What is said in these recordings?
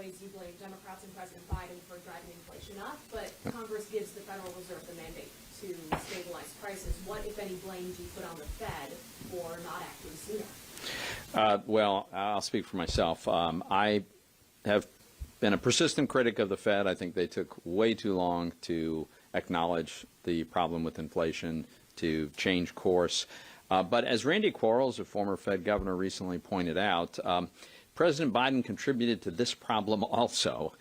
ways you blame Democrats and President Biden for driving inflation up, but Congress gives the Federal Reserve the mandate to stabilize prices. What, if any, blame do you put on the Fed for not acting sooner? Well, I'll speak for myself. I have been a persistent critic of the Fed. I think they took way too long to acknowledge the problem with inflation, to change course. But as Randy Quarles, a former Fed governor, recently pointed out, President Biden contributed to this problem also.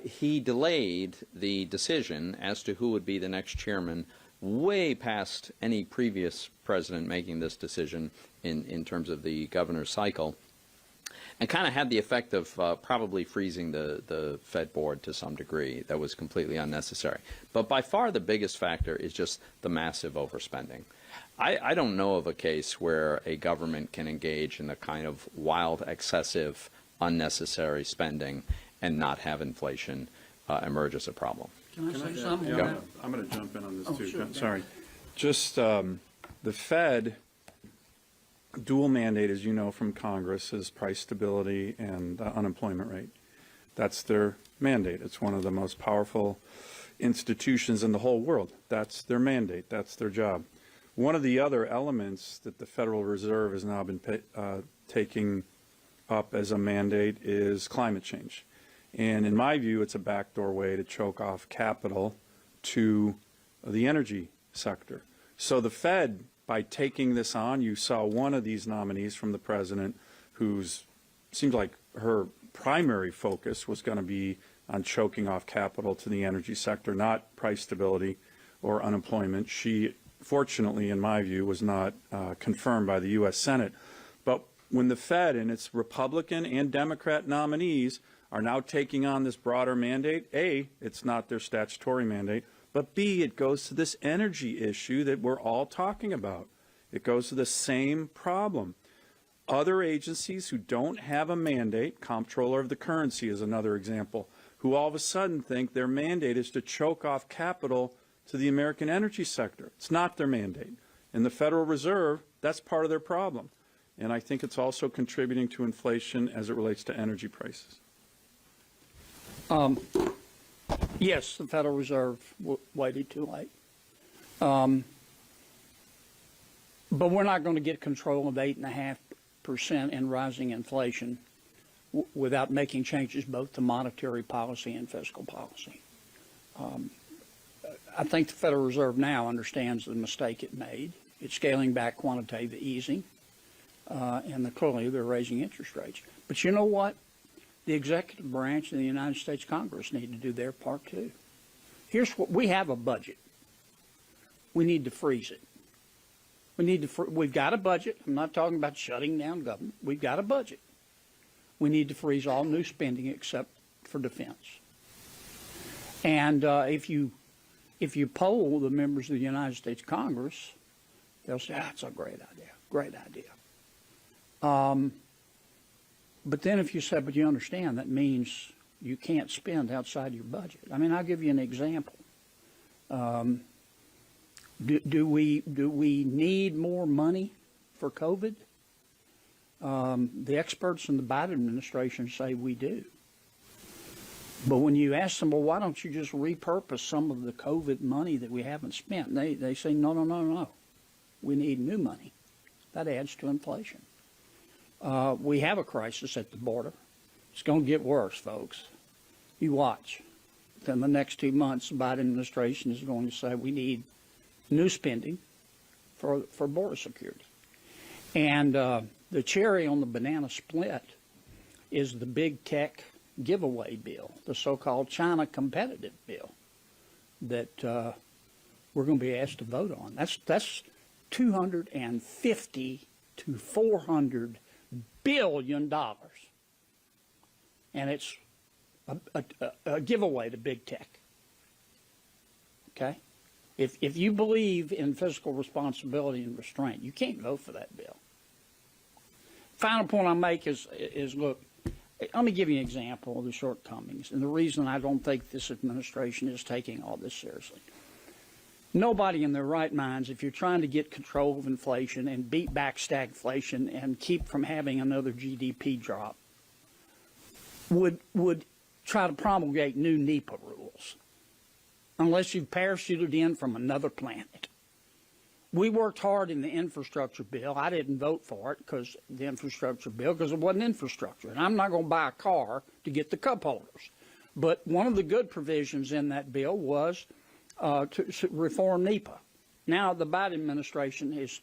He delayed the decision as to who would be the next chairman way past any previous president making this decision in terms of the governor's cycle, and kind of had the effect of probably freezing the Fed board to some degree. That was completely unnecessary. But by far the biggest factor is just the massive overspending. I don't know of a case where a government can engage in the kind of wild, excessive, unnecessary spending and not have inflation emerge as a problem. Can I say something? Yeah, I'm going to jump in on this too. Sure. Sorry. Just the Fed dual mandate, as you know from Congress, is price stability and unemployment rate. That's their mandate. It's one of the most powerful institutions in the whole world. That's their mandate. That's their job. One of the other elements that the Federal Reserve has now been taking up as a mandate is climate change. And in my view, it's a backdoor way to choke off capital to the energy sector. So the Fed, by taking this on, you saw one of these nominees from the president who's seems like her primary focus was going to be on choking off capital to the energy sector, not price stability or unemployment. She, fortunately, in my view, was not confirmed by the U.S. Senate. But when the Fed and its Republican and Democrat nominees are now taking on this broader mandate, A, it's not their statutory mandate, but B, it goes to this energy issue that we're all talking about. It goes to the same problem. Other agencies who don't have a mandate, Comptroller of the Currency is another example, who all of a sudden think their mandate is to choke off capital to the American energy sector. It's not their mandate. And the Federal Reserve, that's part of their problem. And I think it's also contributing to inflation as it relates to energy prices. Yes, the Federal Reserve waited too late. But we're not going to get control of 8.5% and rising inflation without making changes both to monetary policy and fiscal policy. I think the Federal Reserve now understands the mistake it made. It's scaling back quantitative easing, and clearly they're raising interest rates. But you know what? The executive branch of the United States Congress need to do their part too. Here's what we have: a budget. We need to freeze it. We've got a budget. I'm not talking about shutting down government. We've got a budget. We need to freeze all new spending except for defense. And if you poll the members of the United States Congress, they'll say, "That's a great idea. Great idea." But then if you say, but you understand, that means you can't spend outside your budget. I mean, I'll give you an example. Do we need more money for COVID? The experts in the Biden administration say we do. But when you ask them, well, why don't you just repurpose some of the COVID money that we haven't spent? They say, no. We need new money. That adds to inflation. We have a crisis at the border. It's going to get worse, folks. You watch. Within the next 2 months, the Biden administration is going to say we need new spending for border security. And the cherry on the banana split is the big tech giveaway bill, the so-called China competitive bill that we're going to be asked to vote on. That's $250 to $400 billion, and it's a giveaway to big tech. Okay, if you believe in fiscal responsibility and restraint, you can't vote for that bill. Final point I make is look. Let me give you an example of the shortcomings and the reason I don't think this administration is taking all this seriously. Nobody in their right minds, if you're trying to get control of inflation and beat back stagflation and keep from having another GDP drop, would try to promulgate new NEPA rules unless you've parachuted in from another planet. We worked hard in the infrastructure bill. I didn't vote for it because the infrastructure bill, because it wasn't infrastructure. And I'm not going to buy a car to get the cup holders. But one of the good provisions in that bill was to reform NEPA. Now the Biden administration is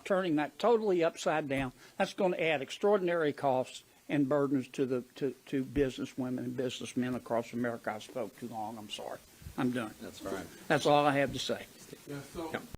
turning that totally upside down. That's going to add extraordinary costs and burdens to business women and businessmen across America. I spoke too long. I'm sorry. I'm done. That's all right. That's all I have to say. Yeah, so